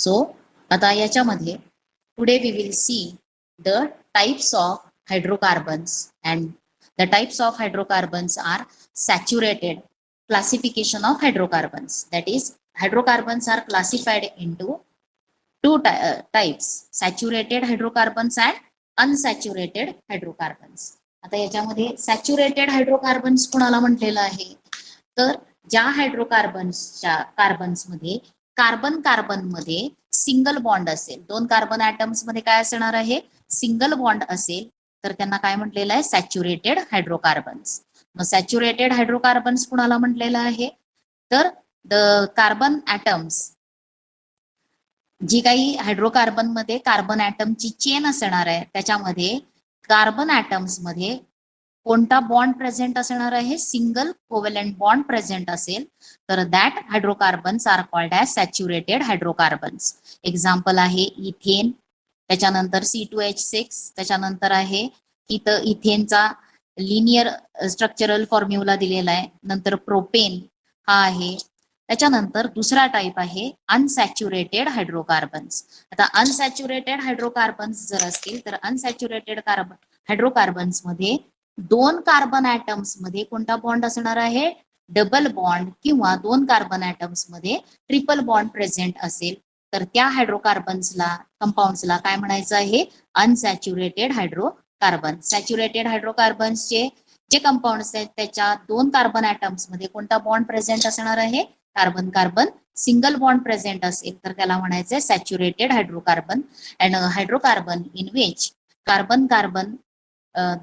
So आता याच्यामध्ये today we will see the types of hydrocarbons and the types of hydrocarbons are saturated classification of hydrocarbons. That is, hydrocarbons are classified into two types, saturated hydrocarbons and unsaturated hydrocarbons. आता याच्यामध्ये saturated hydrocarbons कोणाला म्हटलेलं आहे, तर ज्या हायड्रोकार्बन्सच्या कार्बन्समध्ये carbon carbon मध्ये single bond असेल, दोन कार्बन ॲटम्स मध्ये काय असणार आहे, सिंगल बॉन्ड असेल, तर त्यांना काय म्हटलेलं आहे, सॅच्युरेटेड हायड्रोकार्बन्स. मग सॅच्युरेटेड हायड्रोकार्बन्स कुणाला म्हटलेलं आहे, तर द कार्बन ॲटम्स, जी काही हायड्रोकार्बन मध्ये कार्बन ॲटमची चेन असणार आहे त्याच्यामध्ये कार्बन ॲटम्स मध्ये कोणता बॉन्ड प्रेझेंट असणार आहे, सिंगल कोव्हॅलेंट बॉन्ड प्रेझेंट असेल, तर that hydrocarbons are called as saturated hydrocarbons. Example आहे इथेन, त्याच्यानंतर C2H6, त्याच्यानंतर आहे इथं इथेनचा लिनियर स्ट्रक्चरल फॉर्म्युला दिलेला आहे, नंतर प्रोपेन हा आहे, त्याच्यानंतर दुसरा टाइप आहे अनसॅच्युरेटेड हायड्रोकार्बन्स. आता अनसॅच्युरेटेड हायड्रोकार्बन्स जर असतील तर अनसॅच्युरेटेड हायड्रोकार्बन्स मध्ये दोन कार्बन ॲटम्स मध्ये कोणता बॉन्ड असणार आहे, डबल बॉन्ड, किंवा दोन कार्बन ॲटम्स मध्ये ट्रिपल बॉन्ड प्रेझेंट असेल तर त्या हायड्रोकार्बन्सला, कंपाऊंड्सला काय म्हणायचं आहे, अनसॅच्युरेटेड हायड्रोकार्बन. सॅच्युरेटेड हायड्रोकार्बन्सचे जे कंपाऊंड्स आहेत त्याच्या दोन कार्बन ॲटम्स मध्ये कोणता बॉन्ड प्रेझेंट असणार आहे, carbon carbon single bond present असेल तर त्याला म्हणायचं saturated hydrocarbon. And hydrocarbon in which carbon carbon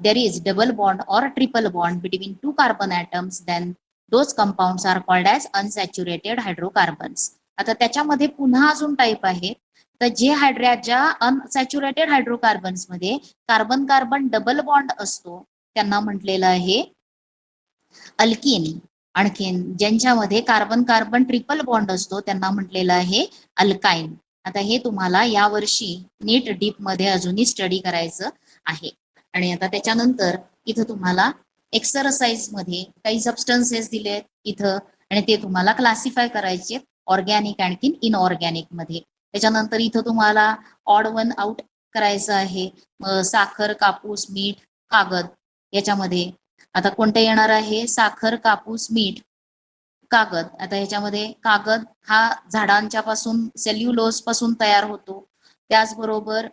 there is double bond or triple bond between two carbon atoms, then those compounds are called as unsaturated hydrocarbons. आता त्याच्यामध्ये पुन्हा अजून type आहे, तर जे ज्या अनसॅच्युरेटेड हायड्रोकार्बन्स मध्ये कार्बन कार्बन डबल बॉन्ड असतो त्यांना म्हटलेलं आहे अल्किन. आणखीन ज्यांच्यामध्ये कार्बन कार्बन ट्रिपल बॉन्ड असतो त्यांना म्हटलेलं आहे अल्काइन. आता हे तुम्हाला यावर्षी नीट डीप मध्ये अजूनही स्टडी करायचं आहे. आणि आता त्याच्यानंतर इथं तुम्हाला एक्सरसाइज मध्ये काही सबस्टन्सेस दिले आहेत इथं, आणि ते तुम्हाला क्लासिफाय करायचे ऑर्गॅनिक आणखीन इनऑर्गॅनिक मध्ये. त्याच्यानंतर इथं तुम्हाला ऑड वन आउट करायचं आहे, साखर, कापूस, मीठ, कागद. याच्यामध्ये आता कोणतं येणार आहे, साखर, कापूस, मीठ, कागद. आता ह्याच्यामध्ये कागद हा झाडांच्या पासून, सेल्युलोज पासून तयार होतो. त्याचबरोबर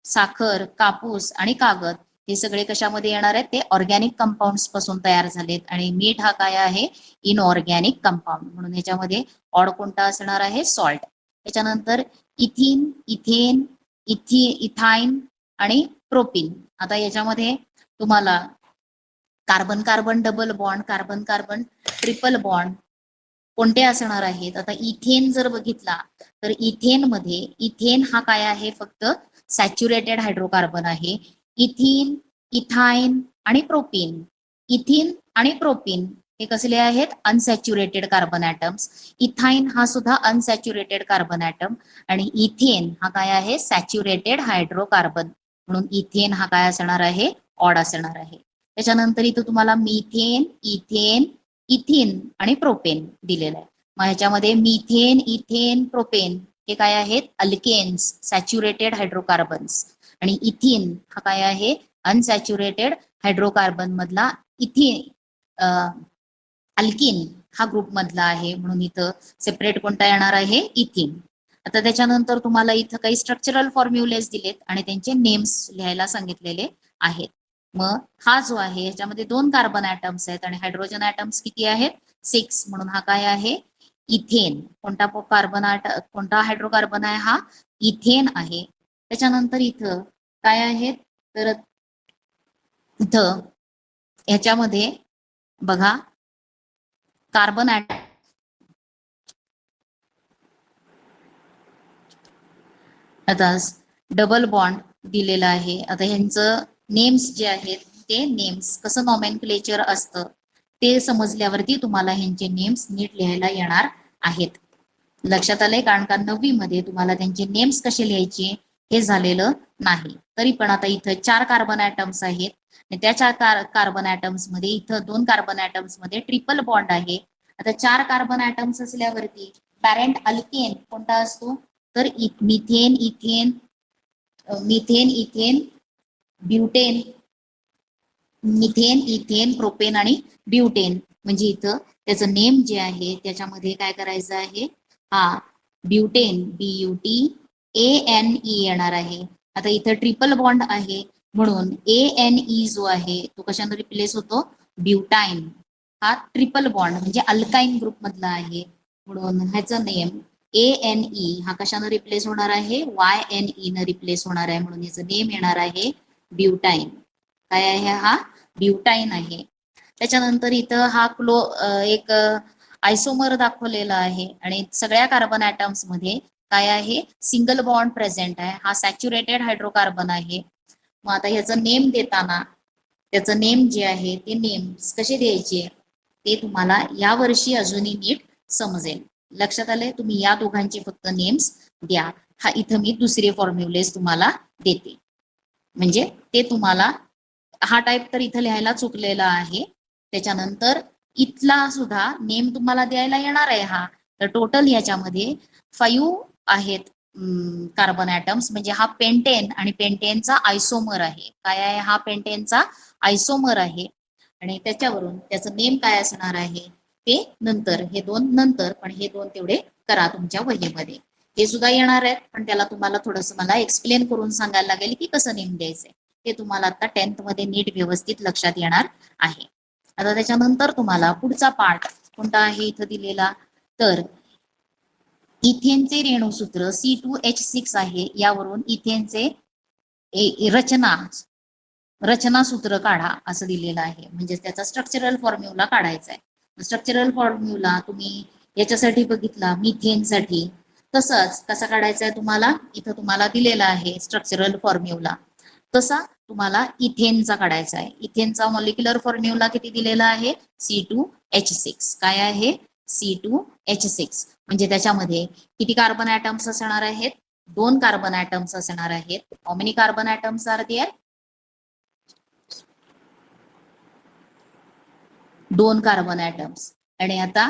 साखर, कापूस आणि कागद हे सगळे कशामध्ये येणार आहेत, ते ऑर्गॅनिक कंपाऊंड्स पासून तयार झालेत. आणि मीठ हा काय आहे, इनऑर्गॅनिक कंपाऊंड, म्हणून याच्यामध्ये ऑड कोणता असणार आहे, सॉल्ट. त्याच्यानंतर इथिन, इथेन, इथाइन आणि प्रोपिन. आता याच्यामध्ये तुम्हाला carbon carbon double bond, carbon carbon triple bond कोणते असणार आहेत. आता इथेन जर बघितला तर इथेन मध्ये इथेन हा काय आहे, फक्त सॅच्युरेटेड हायड्रोकार्बन आहे. इथिन, इथाइन आणि प्रोपिन, इथिन आणि प्रोपिन हे कसले आहेत, अनसॅच्युरेटेड कार्बन ॲटम्स. इथाइन हा सुद्धा अनसॅच्युरेटेड कार्बन ॲटम, आणि इथेन हा काय आहे, सॅच्युरेटेड हायड्रोकार्बन, म्हणून इथेन हा काय असणार आहे, ऑड असणार आहे. त्याच्यानंतर इथं तुम्हाला मिथेन, इथेन, इथिन आणि प्रोपेन दिलेलं आहे. मग ह्याच्यामध्ये मिथेन, इथेन, प्रोपेन हे काय आहेत, अल्केन्स, सॅच्युरेटेड हायड्रोकार्बन्स. आणि इथिन हा काय आहे, अनसॅच्युरेटेड हायड्रोकार्बन मधला अल्किन हा ग्रुप मधला आहे, म्हणून इथं सेपरेट कोणता येणार आहे, इथिन. आता त्याच्यानंतर तुम्हाला इथं काही स्ट्रक्चरल फॉर्म्युलेस दिलेत आणि त्यांचे नेम्स लिहायला सांगितलेले आहेत. मग हा जो आहे ह्याच्यामध्ये दोन कार्बन ॲटम्स आहेत आणि हायड्रोजन ॲटम्स किती आहेत, 6, म्हणून हा काय आहे, इथेन. कोणता कोणता हायड्रोकार्बन आहे, हा इथेन आहे. त्याच्यानंतर इथं काय आहेत, तर इथं ह्याच्यामध्ये बघा कार्बन आता डबल बॉन्ड दिलेला आहे. आता ह्यांचं नेम्स जे आहेत ते नेम्स कसं नॉमेनक्लेचर असतं ते समजल्यावरती तुम्हाला ह्यांचे नेम्स नीट लिहायला येणार आहेत. लक्षात आलंय, कारण का 9वी मध्ये तुम्हाला त्यांचे नेम्स कसे लिहायचे हे झालेलं नाही. तरी पण आता इथं 4 कार्बन ॲटम्स आहेत आणि त्या 4 कार्बन ॲटम्स मध्ये इथं 2 कार्बन ॲटम्स मध्ये ट्रिपल बॉन्ड आहे. आता 4 कार्बन ॲटम्स असल्यावरती पॅरेंट अल्केन कोणता असतो तर methane, ethane, methane, ethane, butane, methane, ethane, propane आणि ब्युटेन. म्हणजे इथं त्याचं नेम जे आहे त्याच्यामध्ये काय करायचं आहे, हा ब्युटेन, BUTANE येणार आहे. आता इथं ट्रिपल बॉन्ड आहे म्हणून ANE जो आहे तो कशाने रिप्लेस होतो, ब्युटाईन. हा ट्रिपल बॉन्ड म्हणजे अल्काईन ग्रुप मधला आहे म्हणून ह्याचं नेम ANE हा कशाने रिप्लेस होणार आहे, YNE न रिप्लेस होणार आहे म्हणून याचं नेम येणार आहे ब्युटाईन. काय आहे, हा ब्युटाईन आहे. त्याच्यानंतर इथं हा एक आयसोमर दाखवलेला आहे आणि सगळ्या कार्बन ऍटम्स मध्ये काय आहे, सिंगल बॉन्ड प्रेझेंट आहे. हा सॅच्युरेटेड हायड्रोकार्बन आहे. मग आता ह्याचं नेम देताना त्याचं नेम जे आहे ते नेम्स कसे द्यायचे ते तुम्हाला या वर्षी अजूनही नीट समजेल. लक्षात आले, तुम्ही या दोघांचे फक्त नेम्स द्या. हा इथं मी दुसरे फॉर्म्युलेस तुम्हाला देते म्हणजे ते तुम्हाला, हा टाईप तर इथं लिहायला चुकलेला आहे. त्याच्यानंतर इथला सुद्धा नेम तुम्हाला द्यायला येणार आहे. हा तर टोटल याच्यामध्ये 5 आहेत कार्बन ऍटम्स. म्हणजे हा पेंटेन आणि पेंटेनचा आयसोमर आहे. काय आहे, हा पेंटेनचा आयसोमर आहे आणि त्याच्यावरून त्याचं नेम काय असणार आहे ते नंतर, हे दोन नंतर, पण हे दोन तेवढे करा तुमच्या वहीमध्ये. हे सुद्धा येणार आहेत पण त्याला तुम्हाला थोडस मला एक्सप्लेन करून सांगायला लागेल की कसं नेम द्यायचंय. ते तुम्हाला आता 10th मध्ये नीट व्यवस्थित लक्षात येणार आहे. आता त्याच्यानंतर तुम्हाला पुढचा पार्ट कोणता आहे इथं दिलेला, तर इथेनचे रेणूसूत्र C2H6 आहे. यावरून इथेनचे रचना सूत्र काढा असं दिलेलं आहे. म्हणजे त्याचा स्ट्रक्चरल फॉर्म्युला काढायचा आहे. स्ट्रक्चरल फॉर्म्युला तुम्ही याच्यासाठी बघितला मिथेनसाठी, तसंच कसा काढायचा आहे तुम्हाला इथं तुम्हाला दिलेला आहे स्ट्रक्चरल फॉर्म्युला. तसा तुम्हाला इथेनचा काढायचा आहे. इथेनचा मॉलिक्युलर फॉर्म्युला किती दिलेला आहे, C2H6. काय आहे, C2H6. म्हणजे त्याच्यामध्ये किती कार्बन ऍटम्स असणार आहेत, 2 कार्बन ऍटम्स असणार आहेत. How many carbon atoms are there, 2 carbon atoms. आणि आता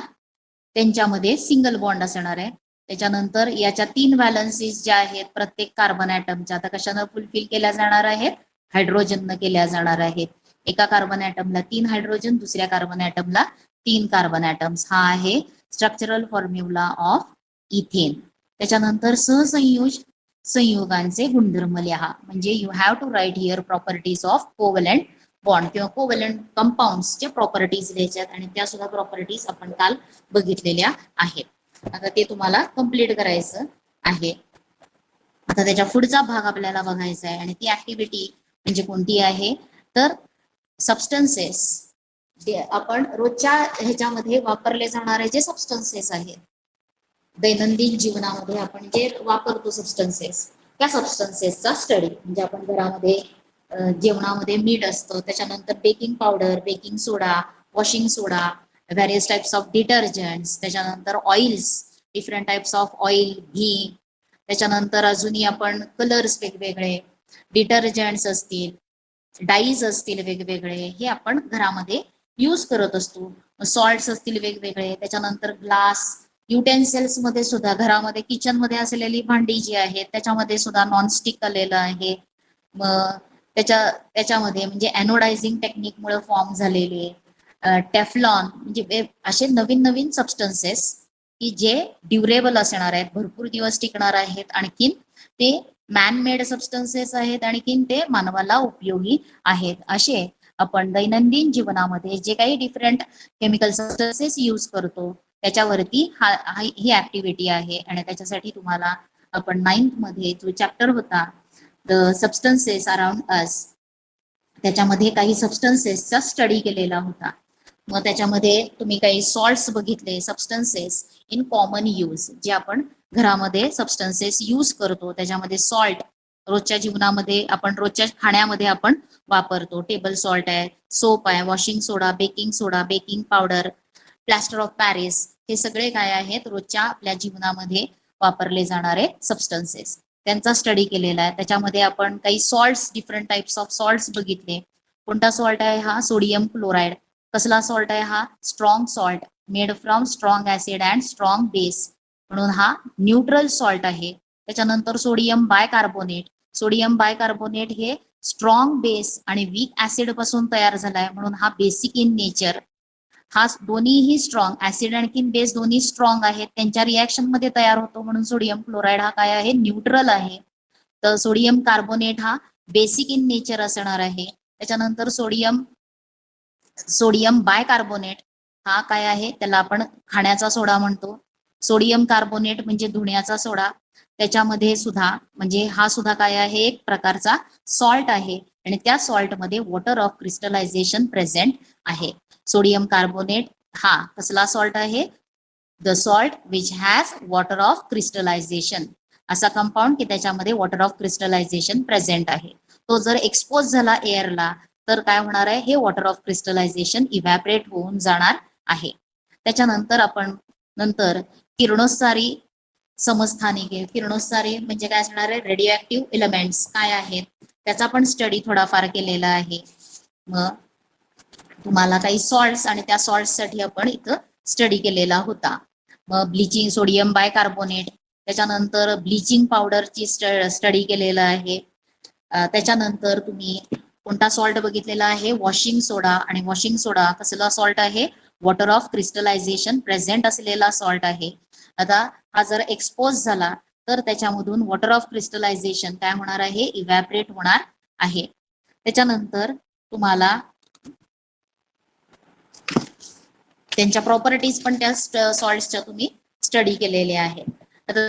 त्यांच्यामध्ये सिंगल बॉन्ड असणार आहे. त्याच्यानंतर याच्या 3 व्हॅलन्सीज ज्या आहेत प्रत्येक कार्बन ऍटमच्या, आता कशानं फुलफिल केल्या जाणार आहेत, हायड्रोजननं केल्या जाणार आहेत. एका कार्बन ऍटमला 3 हायड्रोजन, दुसऱ्या कार्बन ऍटमला 3 कार्बन ऍटम्स. हा आहे स्ट्रक्चरल फॉर्म्युला ऑफ इथेन. त्याच्यानंतर संयुगांचे गुणधर्म लिहा. म्हणजे you have to write here properties of covalent bond किंवा कोव्हलंट कंपाऊंड्सचे प्रॉपर्टीज द्यायच्यात आणि त्या सुद्धा प्रॉपर्टीज आपण काल बघितलेल्या आहेत. आता ते तुम्हाला कंप्लीट करायचं आहे. आता त्याच्या पुढचा भाग आपल्याला बघायचा आहे आणि ती ऍक्टिव्हिटी म्हणजे कोणती आहे तर सबस्टन्सेस. जे आपण रोजच्या ह्याच्यामध्ये वापरले जाणारे जे सबस्टन्सेस आहेत, दैनंदिन जीवनामध्ये आपण जे वापरतो सबस्टन्सेस, त्या सबस्टन्सेसचा स्टडी. म्हणजे आपण घरामध्ये जेवणामध्ये मीठ असतं, त्याच्यानंतर baking powder, baking soda, washing soda, various types of detergents, त्याच्यानंतर oils, different types of oil, घी, त्याच्यानंतर अजूनही आपण कलर्स वेगवेगळे, डिटर्जंट्स असतील, डाईज असतील वेगवेगळे, हे आपण घरामध्ये यूज करत असतो. सॉल्ट्स असतील वेगवेगळे, त्याच्यानंतर ग्लास युटेन्सिल्स मध्ये सुद्धा घरामध्ये किचन मध्ये असलेली भांडी जी आहेत त्याच्यामध्ये सुद्धा नॉनस्टिक आलेलं आहे. मग त्याच्यामध्ये म्हणजे एनोडायझिंग टेक्निक मुळे फॉर्म झालेले टेफ्लॉन, म्हणजे असे नवीन नवीन सबस्टन्सेस की जे ड्युरेबल असणार आहेत, भरपूर दिवस टिकणार आहेत. आणखीन ते मॅन मेड सबस्टन्सेस आहेत, आणखीन ते मानवाला उपयोगी आहेत. असे आपण दैनंदिन जीवनामध्ये जे काही डिफरंट केमिकल सबस्टन्सेस यूज करतो त्याच्यावरती ही ऍक्टिव्हिटी आहे. आणि त्याच्यासाठी तुम्हाला आपण 9th मध्ये जो चॅप्टर होता द सबस्टन्सेस अराउंड अस, त्याच्यामध्ये काही सबस्टन्सेसचा स्टडी केलेला होता. मग त्याच्यामध्ये तुम्ही काही सॉल्ट्स बघितले, सबस्टन्सेस इन कॉमन यूज, जे आपण घरामध्ये सबस्टन्सेस यूज करतो त्याच्यामध्ये सॉल्ट रोजच्या जीवनामध्ये आपण रोजच्या खाण्यामध्ये आपण वापरतो. टेबल सॉल्ट आहे, सोप आहे, washing soda, baking powder, plaster of Paris, हे सगळे काय आहेत रोजच्या आपल्या जीवनामध्ये वापरले जाणारे सबस्टन्सेस, त्यांचा स्टडी केलेला आहे. त्याच्यामध्ये आपण काही salts, different types of salts बघितले. कोणता सॉल्ट आहे हा, सोडियम क्लोराइड. कसला सॉल्ट आहे हा, strong salt made from strong acid and strong base. म्हणून हा न्यूट्रल सॉल्ट आहे. त्याच्यानंतर सोडियम बायकार्बोनेट. सोडियम बायकार्बोनेट हे स्ट्रॉंग बेस आणि वीक ऍसिड पासून तयार झालाय म्हणून हा बेसिक इन नेचर. हा दोन्हीही स्ट्रॉंग, ऍसिड आणि बेस दोन्ही स्ट्रॉंग आहेत, त्यांच्या रिएक्शन मध्ये तयार होतो म्हणून सोडियम क्लोराईड हा काय आहे, न्यूट्रल आहे. तर सोडियम कार्बोनेट हा बेसिक इन नेचर असणार आहे. त्याच्यानंतर सोडियम बायकार्बोनेट हा काय आहे, त्याला आपण खाण्याचा सोडा म्हणतो. सोडियम कार्बोनेट म्हणजे धुण्याचा सोडा. त्याच्यामध्ये सुद्धा म्हणजे हा सुद्धा काय आहे, एक प्रकारचा सॉल्ट आहे आणि त्या सॉल्टमध्ये वॉटर ऑफ क्रिस्टलायझेशन प्रेझेंट आहे. सोडियम कार्बोनेट हा कसला सॉल्ट आहे, the salt which has water of crystallization, असा कंपाऊंड की त्याच्यामध्ये वॉटर ऑफ क्रिस्टलायझेशन प्रेझेंट आहे. तो जर एक्सपोज झाला एअरला तर काय होणार आहे, हे वॉटर ऑफ क्रिस्टलायझेशन इव्हॅपरेट होऊन जाणार आहे. त्याच्यानंतर आपण नंतर किरणोत्सारी समस्थानिके, किरणोत्सारी म्हणजे काय असणार आहे, रेडिओ ऍक्टिव्ह एलिमेंट्स काय आहेत त्याचा पण स्टडी थोडाफार केलेला आहे. मग तुम्हाला काही सॉल्ट्स आणि त्या सॉल्ट्स साठी आपण इथं स्टडी केलेला होता. मग ब्लिचिंग सोडियम बायकार्बोनेट, त्याच्यानंतर ब्लिचिंग पावडरची स्टडी केलेला आहे. त्याच्यानंतर तुम्ही कोणता सॉल्ट बघितलेला आहे, वॉशिंग सोडा. आणि वॉशिंग सोडा कसला सॉल्ट आहे, वॉटर ऑफ क्रिस्टलायझेशन प्रेझेंट असलेला सॉल्ट आहे. आता हा जर एक्सपोज झाला तर त्याच्यामधून वॉटर ऑफ क्रिस्टलायझेशन काय होणार आहे, इव्हॅपरेट होणार आहे. त्याच्यानंतर तुम्हाला त्यांच्या प्रॉपर्टीज पण त्या सॉल्ट्सच्या तुम्ही स्टडी केलेल्या आहेत. तर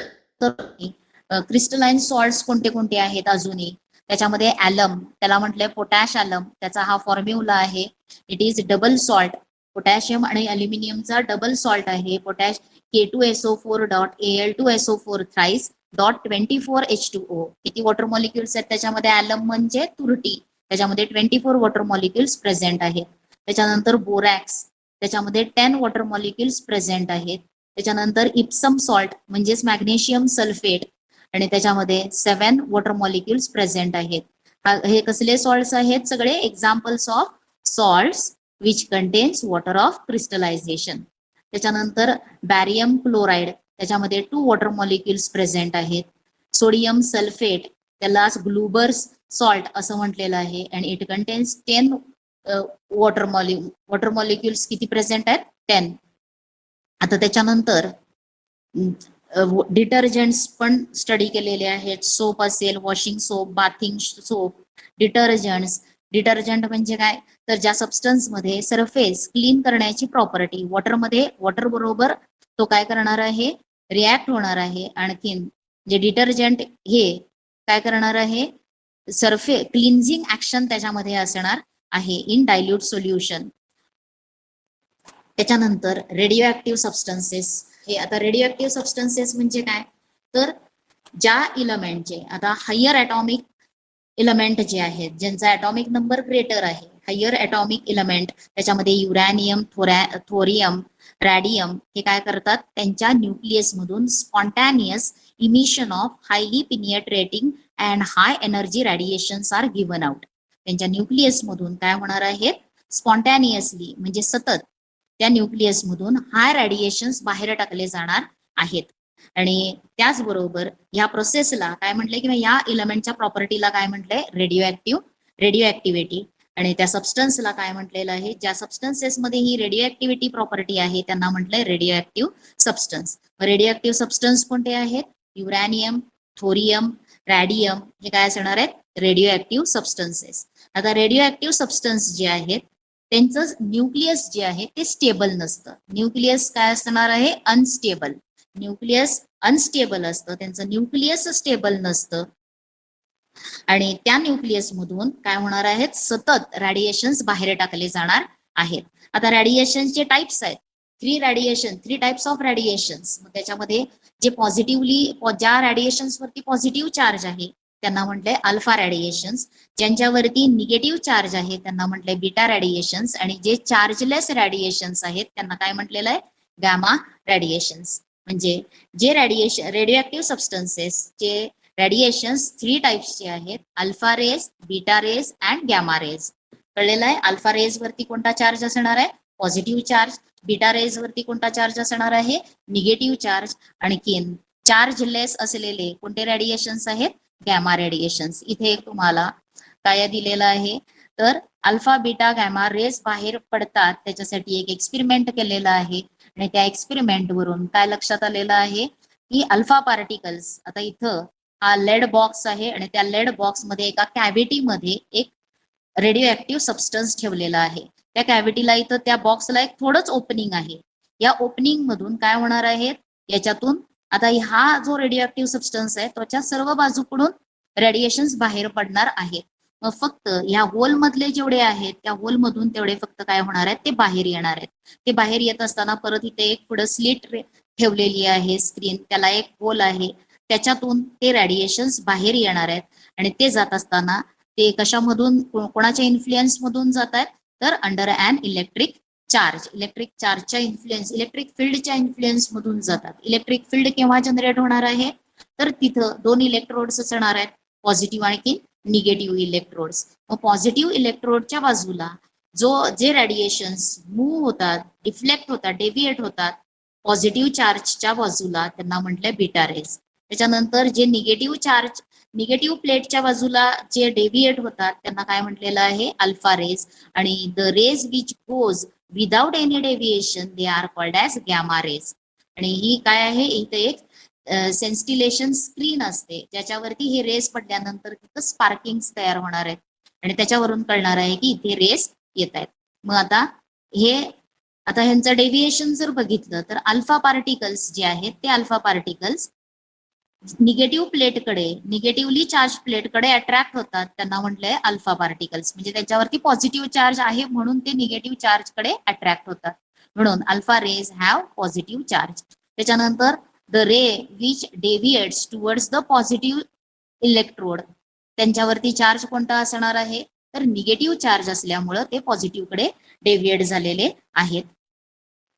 क्रिस्टलाइन सॉल्ट्स कोणते कोणते आहेत अजूनही, त्याच्यामध्ये ऍलम, त्याला म्हटलंय पोटॅश ऍलम, त्याचा हा फॉर्म्युला आहे, it is double salt. Potassium आणि अल्युमिनियमचा डबल सॉल्ट आहे. Potash K2SO4.Al2SO4 thrice .24H2O. किती वॉटर मॉलिक्युल्स आहेत त्याच्यामध्ये, ऍलम म्हणजे तुरटी, त्याच्यामध्ये 24 वॉटर मॉलिक्युल्स प्रेझेंट आहेत. त्याच्यानंतर बोरॅक्स, त्याच्यामध्ये 10 वॉटर मॉलिक्युल्स प्रेझेंट आहेत. त्याच्यानंतर इप्सम सॉल्ट म्हणजेच मॅग्नेशियम सल्फेट आणि त्याच्यामध्ये 7 वॉटर मॉलिक्युल्स प्रेझेंट आहेत. हे कसले सॉल्ट्स आहेत, सगळे examples of salts which contains water of crystallization. त्याच्यानंतर बॅरियम क्लोराईड, त्याच्यामध्ये 2 वॉटर मॉलिक्युल्स प्रेझेंट आहेत. सोडियम सल्फेट, त्यालाच ग्लुबर्स सॉल्ट असं म्हटलेलं आहे आणि इट कंटेन्स 10 वॉटर मॉलिक्युल्स किती प्रेझेंट आहेत, 10. आता त्याच्यानंतर डिटर्जंट्स पण स्टडी केलेले आहेत. सोप असेल, washing soap, bathing soap, detergents. Detergent म्हणजे काय, तर ज्या सबस्टन्स मध्ये सरफेस क्लीन करण्याची प्रॉपर्टी, वॉटर बरोबर तो काय करणार आहे, रिॲक्ट होणार आहे. आणखीन जे डिटर्जंट हे काय करणार आहे, सरफेस क्लिन्झिंग ऍक्शन त्याच्यामध्ये असणार आहे इन डायल्यूट सोल्युशन. त्याच्यानंतर रेडिओ ऍक्टिव्ह सबस्टन्सेस. हे आता रेडिओ ऍक्टिव्ह सबस्टन्सेस म्हणजे काय, तर ज्या इलेमेंटचे आता हायर ॲटॉमिक इलेमेंट जे आहेत, ज्यांचा ॲटॉमिक नंबर ग्रेटर आहे, हायर ॲटॉमिक इलेमेंट, त्याच्यामध्ये युरॅनियम, थोरियम, रॅडियम, हे काय करतात, त्यांच्या न्यूक्लियस मधून spontaneous emission of highly penetrating and high energy radiations are given out. त्यांच्या न्यूक्लियस मधून काय होणार आहे, स्पॉन्टॅनियसली म्हणजे सतत त्या न्यूक्लियस मधून हाय रॅडिएशन्स बाहेर टाकले जाणार आहेत. आणि त्याचबरोबर या प्रोसेसला काय म्हटलंय, किंवा या इलेमेंटच्या प्रॉपर्टीला काय म्हटलंय, रेडिओ ऍक्टिव्हिटी. आणि त्या सबस्टन्सला काय म्हटलेलं आहे, ज्या सबस्टन्सेस मध्ये ही रेडिओ ऍक्टिव्हिटी प्रॉपर्टी आहे त्यांना म्हटलंय radio active substance. Radio active substance कोणते आहेत, युरॅनियम, थोरियम, रॅडियम, हे काय असणार आहेत, रेडिओ ऍक्टिव्ह सबस्टन्सेस. आता रेडिओ ऍक्टिव्ह सबस्टन्स जे आहेत त्यांचं न्यूक्लियस जे आहे ते स्टेबल नसतं. न्यूक्लियस काय असणार आहे, अनस्टेबल. न्यूक्लियस अनस्टेबल असतं, त्यांचं न्यूक्लियस स्टेबल नसतं आणि त्या न्यूक्लियस मधून काय होणार आहेत, सतत रॅडिएशन्स बाहेर टाकले जाणार आहेत. आता रॅडिएशनचे टाइप्स आहेत, थ्री टाइप्स ऑफ रॅडिएशन्स. त्याच्यामध्ये जे पॉझिटिव्हली, ज्या रॅडिएशन्स वरती पॉझिटिव्ह चार्ज आहे त्यांना म्हटलंय अल्फा रॅडिएशन्स, ज्यांच्यावरती निगेटिव्ह चार्ज आहे त्यांना म्हटलंय बीटा रॅडिएशन्स, आणि जे चार्जलेस रॅडिएशन्स आहेत त्यांना काय म्हटलेलं आहे, गॅमा रॅडिएशन्स. म्हणजे जे रेडिओ ऍक्टिव्ह सबस्टन्सेस चे रॅडिएशन्स 3 टाइप्सचे आहेत, alpha rays, beta rays and gamma rays. कळलेलं आहे. अल्फा रेज वरती कोणता चार्ज असणार आहे, पॉझिटिव्ह चार्ज. बीटा रेज वरती कोणता चार्ज असणार आहे? Negative charge. आणखीन चार्ज लेस असलेले कोणते रेडिएशन्स आहेत? Gamma radiations. इथे एक तुम्हाला काय दिलेलं आहे, तर अल्फा बीटा गॅमा रेज बाहेर पडतात त्याच्यासाठी एक एक्सपेरिमेंट केलेला आहे. आणि त्या एक्सपेरिमेंट वरून काय लक्षात आलेलं आहे की अल्फा पार्टिकल्स, आता इथं हा लेड बॉक्स आहे आणि त्या लेड बॉक्स मध्ये एका कॅव्हिटी मध्ये एक रेडिओ ऍक्टिव्ह सबस्टन्स ठेवलेला आहे. त्या कॅव्हिटीला इथं त्या बॉक्सला एक थोडंच ओपनिंग आहे. या ओपनिंग मधून काय होणार आहे, याच्यातून आता हा जो रेडिओ ऍक्टिव्ह सबस्टन्स आहे त्याच्या सर्व बाजूकडून रेडिएशन्स बाहेर पडणार आहेत. मग फक्त ह्या होल मधले जेवढे आहेत त्या होल मधून तेवढे फक्त काय होणार आहेत, ते बाहेर येणार आहेत. ते बाहेर येत असताना परत इथे एक पुढे स्लिट ठेवलेली आहे स्क्रीन, त्याला एक होल आहे, त्याच्यातून ते रेडिएशन्स बाहेर येणार आहेत. आणि ते जात असताना ते कशामधून, कोणाच्या इन्फ्लुएन्स मधून जात आहेत, तर अंडर अन इलेक्ट्रिक चार्ज. इलेक्ट्रिक चार्जच्या इन्फ्लुएन्स, इलेक्ट्रिक फील्डच्या इन्फ्लुएन्स मधून जातात. इलेक्ट्रिक फील्ड केव्हा जनरेट होणार आहे, तर तिथं दोन इलेक्ट्रोड्स असणार आहेत, पॉझिटिव्ह आणखी निगेटिव्ह इलेक्ट्रोड्स. मग पॉझिटिव्ह इलेक्ट्रोडच्या बाजूला जे रेडिएशन्स मूव्ह होतात, डिफ्लेक्ट होतात, डेव्हिएट होतात पॉझिटिव्ह चार्जच्या बाजूला, त्यांना म्हटलंय बीटा रेज. त्याच्यानंतर जे निगेटिव्ह प्लेटच्या बाजूला जे डेव्हिएट होतात त्यांना काय म्हटलेलं आहे, अल्फा रेज. आणि the rays which goes without any deviation they are called as gamma rays. आणि ही काय आहे, इथे एक सेन्स्टिलेशन स्क्रीन असते ज्याच्यावरती हे रेस पडल्यानंतर तिथं स्पार्किंग तयार होणार आहेत आणि त्याच्यावरून कळणार आहे की इथे रेस येत आहेत. मग आता ह्यांचं डेव्हिएशन जर बघितलं तर अल्फा पार्टिकल्स जे आहेत ते अल्फा पार्टिकल्स निगेटिव्ह प्लेटकडे, निगेटिव्हली चार्ज प्लेटकडे अट्रॅक्ट होतात, त्यांना म्हटलंय अल्फा पार्टिकल्स. म्हणजे त्याच्यावरती पॉझिटिव्ह चार्ज आहे म्हणून ते निगेटिव्ह चार्जकडे अट्रॅक्ट होतात, म्हणून alpha rays have positive charge. त्याच्यानंतर the ray which deviates towards the positive electrode, त्यांच्यावरती चार्ज कोणता असणार आहे, तर निगेटिव्ह चार्ज असल्यामुळं ते पॉझिटिव्ह कडे डेव्हिएट झालेले आहेत.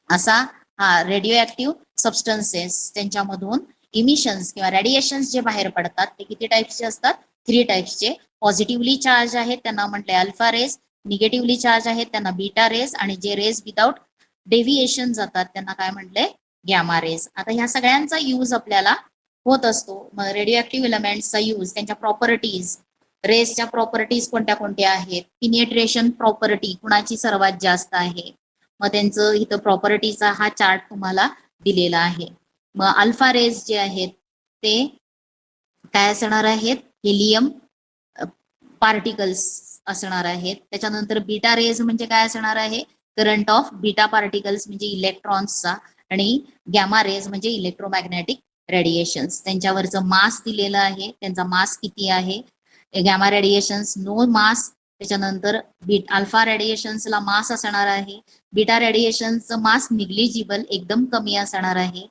असा हा रेडिओ ऍक्टिव्ह सबस्टन्सेस त्यांच्यामधून इमिशन्स किंवा रेडिएशन्स जे बाहेर पडतात ते किती टाइप्सचे असतात, 3 टाइप्सचे. पॉझिटिव्हली चार्ज आहेत त्यांना म्हटले अल्फा रेज, निगेटिव्हली चार्ज आहेत त्यांना बीटा रेज, आणि जे रेज विदाउट डेव्हिएशन जातात त्यांना काय म्हटले, गॅमा रेज. आता ह्या सगळ्यांचा यूज आपल्याला होत असतो. मग रेडिओ ऍक्टिव्ह एलिमेंट्सचा यूज, त्यांच्या प्रॉपर्टीज, रेसच्या प्रॉपर्टीज कोणत्या कोणत्या आहेत, पिनिएट्रेशन प्रॉपर्टी कुणाची सर्वात जास्त आहे, मग त्यांचं इथं प्रॉपर्टीचा हा चार्ट तुम्हाला दिलेला आहे. मग अल्फा रेज जे आहेत ते काय असणार आहेत, हेलियम पार्टिकल्स असणार आहेत. त्याच्यानंतर बीटा रेज म्हणजे काय असणार आहे, करंट ऑफ बीटा पार्टिकल्स म्हणजे इलेक्ट्रॉन्सचा, आणि गॅमा रेज म्हणजे इलेक्ट्रोमॅग्नेटिक रेडिएशन्स. त्यांच्यावरचं मास दिलेलं आहे, त्यांचा मास किती आहे. गॅमा रेडिएशन्स नो मास, त्याच्यानंतर अल्फा रेडिएशन्सला मास असणार आहे, बीटा रेडिएशन्सचं मास निग्लिजिबल एकदम कमी असणार आहे.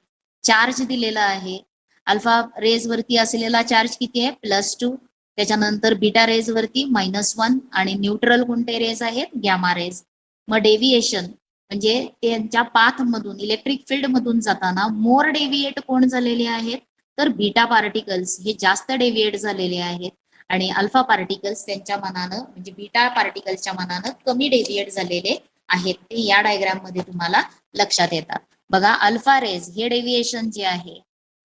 चार्ज दिलेला आहे, अल्फा रेज वरती असलेला चार्ज किती आहे, +2. त्याच्यानंतर बीटा रेज वरती -1, आणि न्यूट्रल कोणते रेज आहेत, गॅमा रेज. मग डेव्हिएशन म्हणजे त्यांच्या पाथ मधून, इलेक्ट्रिक फील्ड मधून जाताना मोर डेव्हिएट कोण झालेले आहेत, तर बीटा पार्टिकल्स हे जास्त डेव्हिएट झालेले आहेत, आणि अल्फा पार्टिकल्स त्यांच्या मानानं म्हणजे बीटा पार्टिकल्सच्या मानानं कमी डेव्हिएट झालेले आहेत. ते या डायग्राम मध्ये तुम्हाला लक्षात येतात. बघा अल्फा रेज हे डेव्हिएशन जे आहे,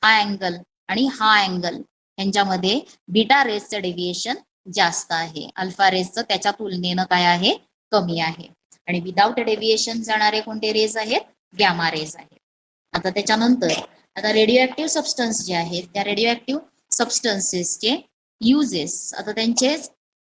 हा अँगल आणि हा अँगल यांच्यामध्ये बीटा रेजचं डेव्हिएशन जास्त आहे, अल्फा रेजचं त्याच्या तुलनेनं काय आहे, कमी आहे. आणि विदाउट डेव्हिएशन जाणारे कोणते रेज आहेत, गॅमा रेज आहेत. आता त्याच्यानंतर आता रेडिओ ऍक्टिव्ह सबस्टन्स जे आहेत त्या रेडिओ ऍक्टिव्ह सबस्टन्सेसचे युजेस, आता त्यांचे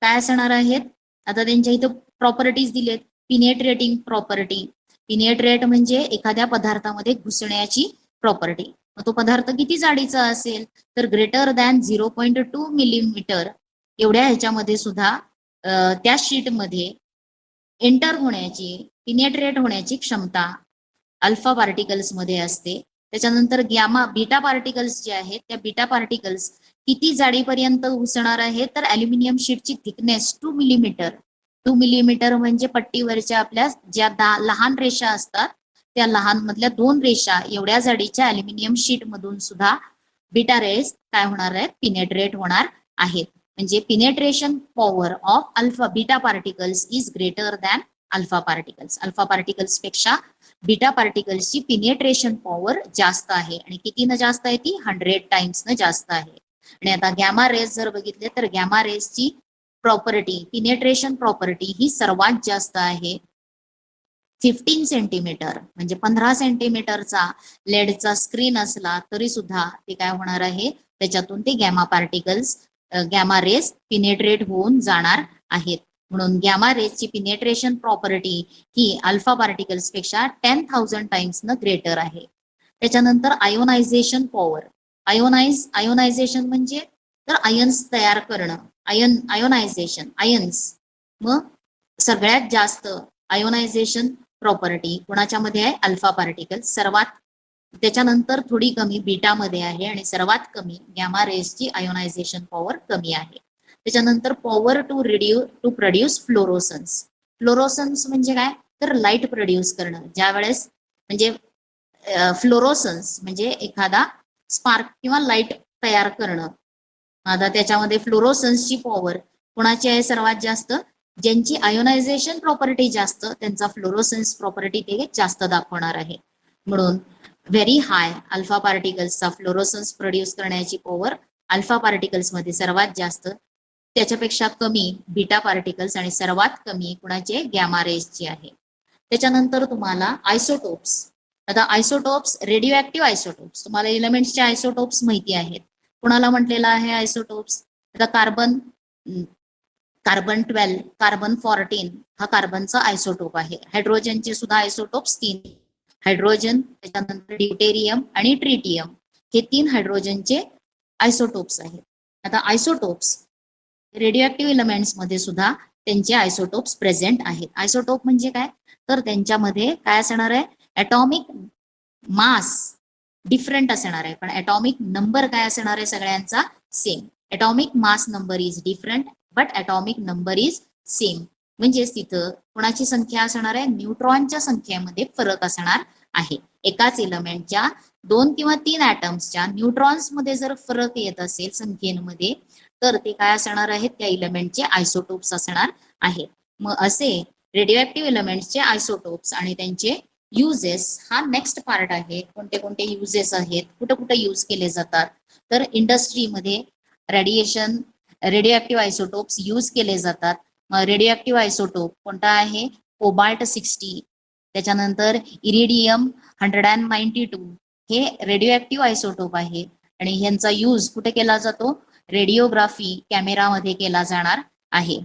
काय असणार आहेत, आता त्यांच्या इथं प्रॉपर्टीज दिलेत. पिनेट्रेटिंग प्रॉपर्टी, पिनेट्रेट म्हणजे एखाद्या पदार्थामध्ये घुसण्याची प्रॉपर्टी. मग तो पदार्थ किती जाडीचा असेल, तर ग्रेटर दॅन 0.2 मिलीमीटर एवढ्या ह्याच्यामध्ये सुद्धा त्या शीटमध्ये एंटर होण्याची, पिनेट्रेट होण्याची क्षमता अल्फा पार्टिकल्स मध्ये असते. त्याच्यानंतर बीटा पार्टिकल्स जे आहेत त्या बीटा पार्टिकल्स किती जाडीपर्यंत घुसणार आहे, तर अल्युमिनियम शीटची थिकनेस 2 मिलीमीटर. 2 मिलीमीटर म्हणजे पट्टीवरच्या आपल्या ज्या लहान रेषा असतात त्या लहान मधल्या 2 रेषा एवढ्या जाडीच्या अल्युमिनियम शीट मधून सुद्धा बीटा रेज काय होणार आहेत, पिनेट्रेट होणार आहेत. म्हणजे penetration power of alpha beta particles is greater than alpha particles. Alpha particles पेक्षा बीटा पार्टिकल्सची पिनेट्रेशन पॉवर जास्त आहे. आणि कितीनं जास्त आहे ती? 100 टाइम्सनं जास्त आहे. आणि आता गॅमा रेज जर बघितले तर गॅमा रेजची प्रॉपर्टी, पिनेट्रेशन प्रॉपर्टी ही सर्वात जास्त आहे. 15 सेंटीमीटर म्हणजे 15 सेंटीमीटरचा लेडचा स्क्रीन असला तरी सुद्धा ते काय होणार आहे, त्याच्यातून ते gamma particles, gamma rays penetrate होऊन जाणार आहेत. म्हणून गॅमा रेजची पिनेट्रेशन प्रॉपर्टी ही अल्फा पार्टिकल्स पेक्षा 10,000 टाइम्स न ग्रेटर आहे. त्याच्यानंतर आयोनायझेशन पॉवर. आयोनायझेशन म्हणजे तर आयन्स तयार करणं, आयोनायझेशन, आयन्स. मग सगळ्यात जास्त आयोनायझेशन प्रॉपर्टी कोणाच्या मध्ये आहे? Alpha particles. सर्वात, त्याच्यानंतर थोडी कमी बीटा मध्ये आहे आणि सर्वात कमी गॅमा रेजची आयोनायझेशन पॉवर कमी आहे. त्याच्यानंतर power to produce fluorescence. Fluorescence म्हणजे काय? तर लाईट प्रोड्यूस करणं. ज्या वेळेस म्हणजे फ्लोरोसन्स म्हणजे एखादा स्पार्क किंवा लाईट तयार करणं. आता त्याच्यामध्ये फ्लोरोसन्सची पॉवर कोणाची आहे सर्वात जास्त? ज्यांची आयोनायझेशन प्रॉपर्टी जास्त त्यांचा फ्लोरोसन्स प्रॉपर्टी ते जास्त दाखवणार आहे. म्हणून व्हेरी हाय अल्फा पार्टिकल्सचा फ्लोरोसन्स प्रोड्यूस करण्याची पॉवर अल्फा पार्टिकल्स मध्ये सर्वात जास्त, त्याच्यापेक्षा कमी बीटा पार्टिकल्स आणि सर्वात कमी कुणाचे? गॅमा रेजची आहे. त्याच्यानंतर तुम्हाला आयसोटोप्स. आता आयसोटोप्स, रेडिओ ऍक्टिव्ह आयसोटोप्स, तुम्हाला एलिमेंट्सचे आयसोटोप्स माहिती आहेत. कुणाला म्हटलेलं आहे आयसोटोप्स? आता कार्बन 12, कार्बन 14 हा कार्बनचा आयसोटोप आहे. हायड्रोजनचे सुद्धा आयसोटोप्स 3, हायड्रोजन, त्याच्यानंतर ड्यूटेरियम आणि ट्रिटियम, हे 3 हायड्रोजनचे आयसोटोप्स आहेत. आता आयसोटोप्स रेडिओ ऍक्टिव्ह एलिमेंट्स मध्ये सुद्धा त्यांचे आयसोटोप्स प्रेझेंट आहेत. आयसोटोप म्हणजे काय? तर त्यांच्यामध्ये काय असणार आहे? ऍटॉमिक मास डिफरंट असणार आहे, पण ऍटॉमिक नंबर काय असणार आहे? सगळ्यांचा same. Atomic mass number is different but atomic number is same. म्हणजेच तिथं कोणाची संख्या असणार आहे? न्यूट्रॉनच्या संख्येमध्ये फरक असणार आहे. एकाच एलिमेंटच्या 2 किंवा 3 ऍटम्सच्या न्यूट्रॉन्स मध्ये जर फरक येत असेल संख्येमध्ये, तर ते काय असणार आहेत? त्या एलिमेंटचे आयसोटोप्स असणार आहेत. मग असे रेडिओ ऍक्टिव्ह एलिमेंट्सचे आयसोटोप्स आणि त्यांचे युजेस हा नेक्स्ट पार्ट आहे. कोणते कोणते युजेस आहेत, कुठे कुठे यूज केले जातात? तर इंडस्ट्रीमध्ये radiation, radio active isotopes use केले जातात. रेडिओ ऍक्टिव्ह आयसोटोप कोणता आहे? कोबाल्ट 60, त्याच्यानंतर इरिडियम 192 हे रेडिओ ऍक्टिव्ह आयसोटोप आहे. आणि ह्यांचा यूज कुठे केला जातो? रेडिओग्राफी कॅमेरामध्ये केला जाणार आहे.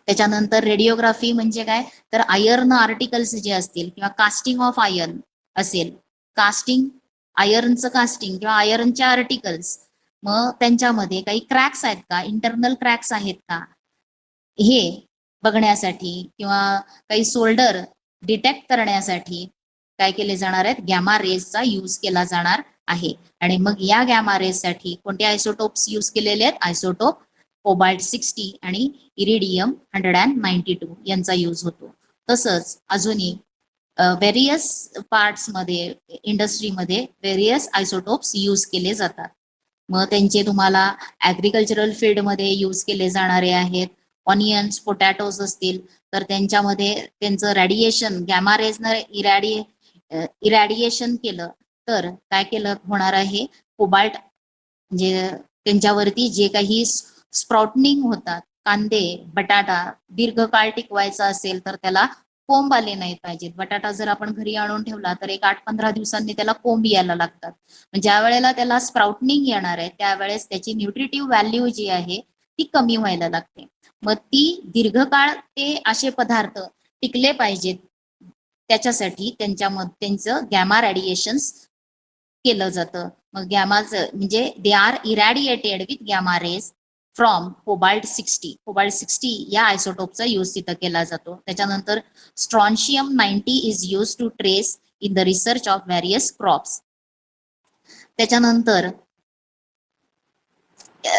त्याच्यानंतर रेडिओग्राफी म्हणजे काय? तर आयर्न आर्टिकल्स जे असतील किंवा कास्टिंग ऑफ आयर्न असेल, कास्टिंग, आयर्नचं कास्टिंग किंवा आयर्नचे आर्टिकल्स, मग त्यांच्यामध्ये काही क्रॅक्स आहेत का, इंटरनल क्रॅक्स आहेत का, हे बघण्यासाठी किंवा काही सोल्डर डिटेक्ट करण्यासाठी काय केले जाणार आहेत? गॅमा रेजचा यूज केला जाणार आहे. आणि मग या गॅमा रेज साठी कोणते आयसोटोप्स यूज केलेले आहेत? आयसोटोप कोबाल्ट 60 आणि इरिडियम 192 यांचा यूज होतो. तसंच अजूनही व्हेरियस पार्ट्स मध्ये, इंडस्ट्रीमध्ये व्हेरियस आयसोटोप्स यूज केले जातात. मग त्यांचे तुम्हाला ऍग्रिकल्चरल फील्ड मध्ये यूज केले जाणारे आहेत. ऑनियन्स, पोटॅटोज असतील तर त्यांच्यामध्ये त्यांचं रेडिएशन, गॅमा रेजनं इरॅडिएशन केलं तर काय केलं होणार आहे? कोबाल्ट म्हणजे त्यांच्यावरती जे काही स्प्राउटनिंग होतात, कांदे, बटाटा दीर्घकाळ टिकवायचा असेल तर त्याला कोंब आले नाही पाहिजेत. बटाटा जर आपण घरी आणून ठेवला तर एक 8-15 दिवसांनी त्याला कोंब यायला लागतात. ज्या वेळेला त्याला स्प्राउटनिंग येणार आहे त्यावेळेस त्याची न्यूट्रिटिव्ह व्हॅल्यू जी आहे ती कमी व्हायला लागते. मग ती दीर्घकाळ ते असे पदार्थ टिकले पाहिजेत त्याच्यासाठी त्यांचं गॅमा रेडिएशन केलं जातं. मग गॅमाचं म्हणजे they are irradiated with gamma rays from cobalt 60. Cobalt 60 या आयसोटोपचा यूज तिथं केला जातो. त्याच्यानंतर strontium 90 is use to trace in the research of various crops. त्याच्यानंतर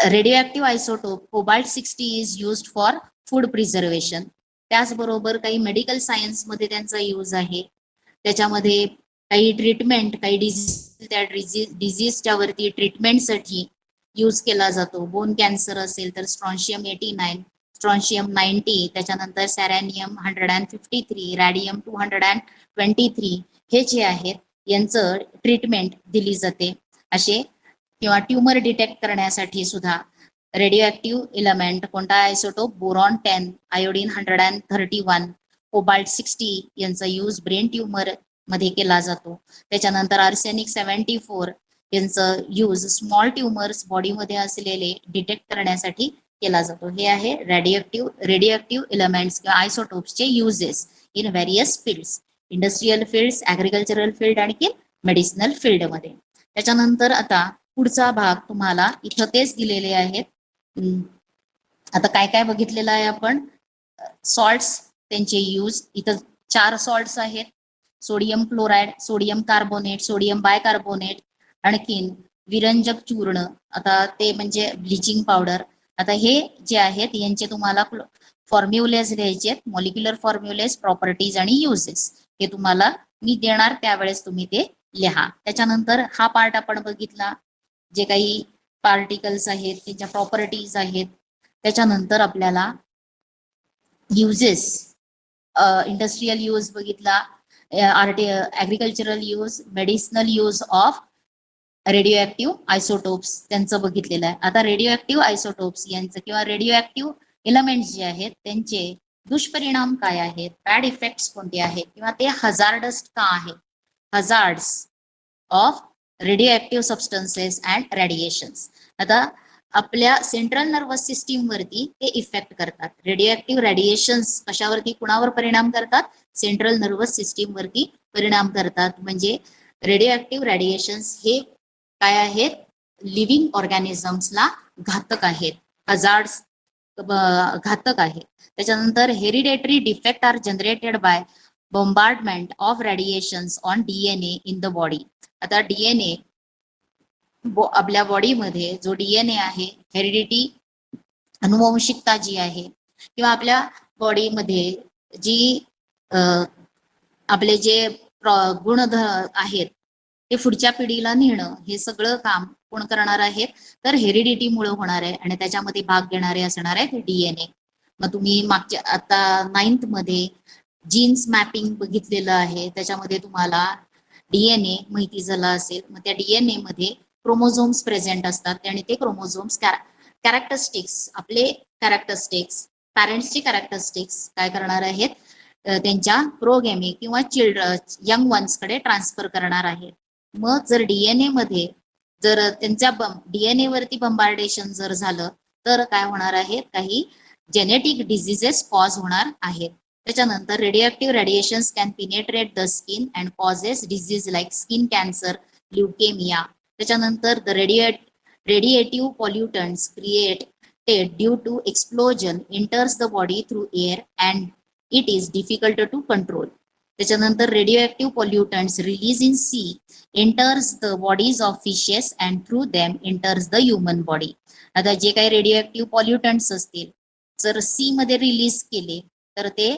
radio isotope cobalt 60 is used for food preservation. त्याचबरोबर काही मेडिकल सायन्स मध्ये त्यांचा यूज आहे. त्याच्यामध्ये काही ट्रीटमेंट, काही डिझीज, त्या डिझीजच्या वरती ट्रीटमेंटसाठी यूज केला जातो. बोन कॅन्सर असेल तर स्ट्रॉन्शियम 89, स्ट्रॉन्शियम 90, त्याच्यानंतर सॅरॅनियम 153, रॅडियम 223, हे जे आहेत यांचं ट्रीटमेंट दिली जाते. असे किंवा ट्यूमर डिटेक्ट करण्यासाठी सुद्धा रेडिओ ऍक्टिव्ह इलेमेंट कोणता आयसोटोप बोरॉन 10, आयोडीन 131, कोबाल्ट 60 यांचा यूज ब्रेन ट्यूमर मध्ये केला जातो. त्याच्यानंतर आर्सेनिक 74 यांचं यूज स्मॉल ट्यूमर्स बॉडीमध्ये असलेले डिटेक्ट करण्यासाठी केला जातो. हे आहे रेडिओ एलिमेंट्स किंवा आयसोटोप्सचे uses in various fields, industrial fields, agricultural field आणि मेडिसिनल फील्डमध्ये. त्याच्यानंतर आता पुढचा भाग तुम्हाला इथं तेच दिलेले आहेत. आता काय काय बघितलेलं आहे आपण. सॉल्ट्स, त्यांचे यूज. इथं 4 सॉल्ट्स आहेत. Sodium chloride, sodium carbonate, sodium bicarbonate, आणखीन विरंजक चूर्ण, आता ते म्हणजे ब्लिचिंग पावडर. आता हे जे आहेत यांचे तुम्हाला फॉर्म्युलेज लिहायचे आहेत, मॉलिक्युलर फॉर्म्युलेज, प्रॉपर्टीज आणि युजेस. हे तुम्हाला मी देणार त्यावेळेस तुम्ही ते लिहा. त्याच्यानंतर हा पार्ट आपण बघितला, जे काही पार्टिकल्स आहेत त्यांच्या प्रॉपर्टीज आहेत. त्याच्यानंतर आपल्याला युजेस, इंडस्ट्रियल यूज बघितला, agricultural use, medicinal use of radio active isotopes त्यांचं बघितलेलं आहे. आता रेडिओ ऍक्टिव्ह आयसोटोप्स यांचं किंवा रेडिओ ऍक्टिव्ह एलिमेंट्स जे आहेत त्यांचे दुष्परिणाम काय आहेत, बॅड इफेक्ट्स कोणते आहेत, किंवा ते हजार्डस का आहेत, hazards of radio active substances and radiations. आता आपल्या सेंट्रल नर्वस सिस्टीम वरती ते इफेक्ट करतात. रेडिओ ऍक्टिव्ह रेडिएशन्स कशावरती, कुणावर परिणाम करतात, सेंट्रल नर्वस सिस्टीम वरती परिणाम करतात. म्हणजे रेडिओ ऍक्टिव्ह रेडिएशन्स हे काय आहेत, लिव्हिंग ऑर्गॅनिझम्सला घातक आहेत, हजार्ड्स घातक आहेत. त्याच्यानंतर hereditary defect are generated by bombardment of radiations on DNA in the body. आता DNA आपल्या बॉडीमध्ये जो DNA आहे, हेरिडिटी, अनुवंशिकता जी आहे, किंवा आपल्या बॉडीमध्ये जी आपले जे गुण आहेत ते पुढच्या पिढीला नेणं, हे सगळं काम कोण करणार आहेत, तर हेरिडिटीमुळे होणार आहे. आणि त्याच्यामध्ये भाग घेणारे असणार आहेत DNA. मग तुम्ही मागच्या आता 9th मध्ये जीन्स मॅपिंग बघितलेलं आहे. त्याच्यामध्ये तुम्हाला DNA माहिती झालं असेल. मग त्या DNA मध्ये क्रोमोझोम्स प्रेझेंट असतात आणि ते क्रोमोझोम्स कॅरेक्टरिस्टिक्स, आपले कॅरेक्टरिस्टिक्स, पॅरेंट्सची कॅरेक्टरिस्टिक्स काय करणार आहेत, त्यांच्या प्रोगॅमी किंवा यंग वन्स कडे ट्रान्सफर करणार आहेत. मग जर DNA मध्ये जर त्यांच्या DNA वरती बंबार्डेशन जर झालं तर काय होणार आहे, काही जेनेटिक डिझिजेस कॉज होणार आहेत. त्याच्यानंतर radioactive radiations can penetrate the skin and causes disease like skin cancer, leukaemia. त्याच्यानंतर the radiative pollutants created due to explosion enters the body through air and it is difficult to control. त्याच्यानंतर radioactive pollutants release in sea enters the bodies of fishes and through them enters the human body. आता जे काही radioactive पॉल्युटंट्स असतील जर C मध्ये release केले तर ते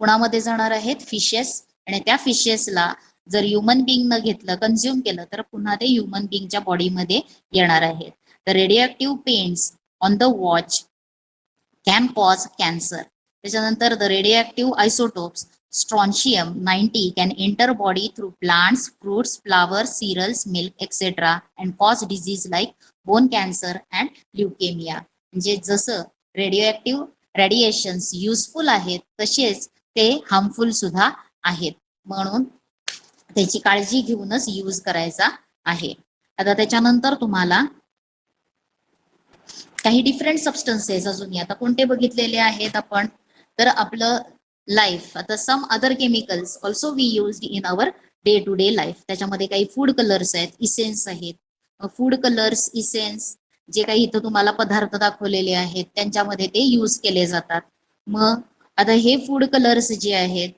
कुणामध्ये जाणार आहेत, फिशेस. आणि त्या फिशेसला जर ह्युमन बिंग न घेतलं, कन्झ्युम केलं, तर पुन्हा ते ह्युमन बिंगच्या बॉडीमध्ये येणार आहेत. तर radioactive paints on the watch can cause cancer. त्याच्यानंतर the radioactive isotopes strontium 90 can enter body through plants, fruits, flowers, cereals, milk etcetera and cause disease like bone cancer and leukaemia. म्हणजे जसं radioactive radiations useful आहेत तसेच ते harmful सुद्धा आहेत. म्हणून त्याची काळजी घेऊनच यूज करायचा आहे. आता त्याच्यानंतर तुम्हाला काही डिफरंट सबस्टन्सेस अजून आता कोणते बघितलेले आहेत आपण, तर आपलं लाईफ. आता some other chemicals also we use in our day to day life. त्याच्यामध्ये काही फूड कलर्स आहेत, इसेन्स आहेत. फूड कलर्स, इसेन्स जे काही इथं तुम्हाला पदार्थ दाखवलेले आहेत त्यांच्यामध्ये ते यूज केले जातात. मग आता हे फूड कलर्स जे आहेत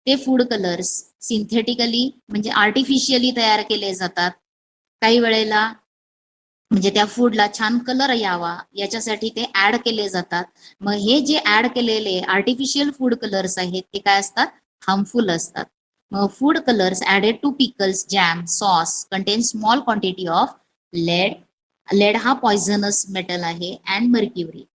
ते फूड कलर्स सिंथेटिकली म्हणजे आर्टिफिशियली तयार केले जातात. काही वेळेला म्हणजे त्या फूडला छान कलर यावा याच्यासाठी ते ऍड केले जातात. मग हे जे ऍड केलेले आर्टिफिशियल फूड कलर्स आहेत ते काय असतात, हार्मफुल असतात. मग food colours added to pickles, jam, sauce contain small quantity of lead. Lead हा पॉइझनस मेटल आहे अँड मर्क्युरी.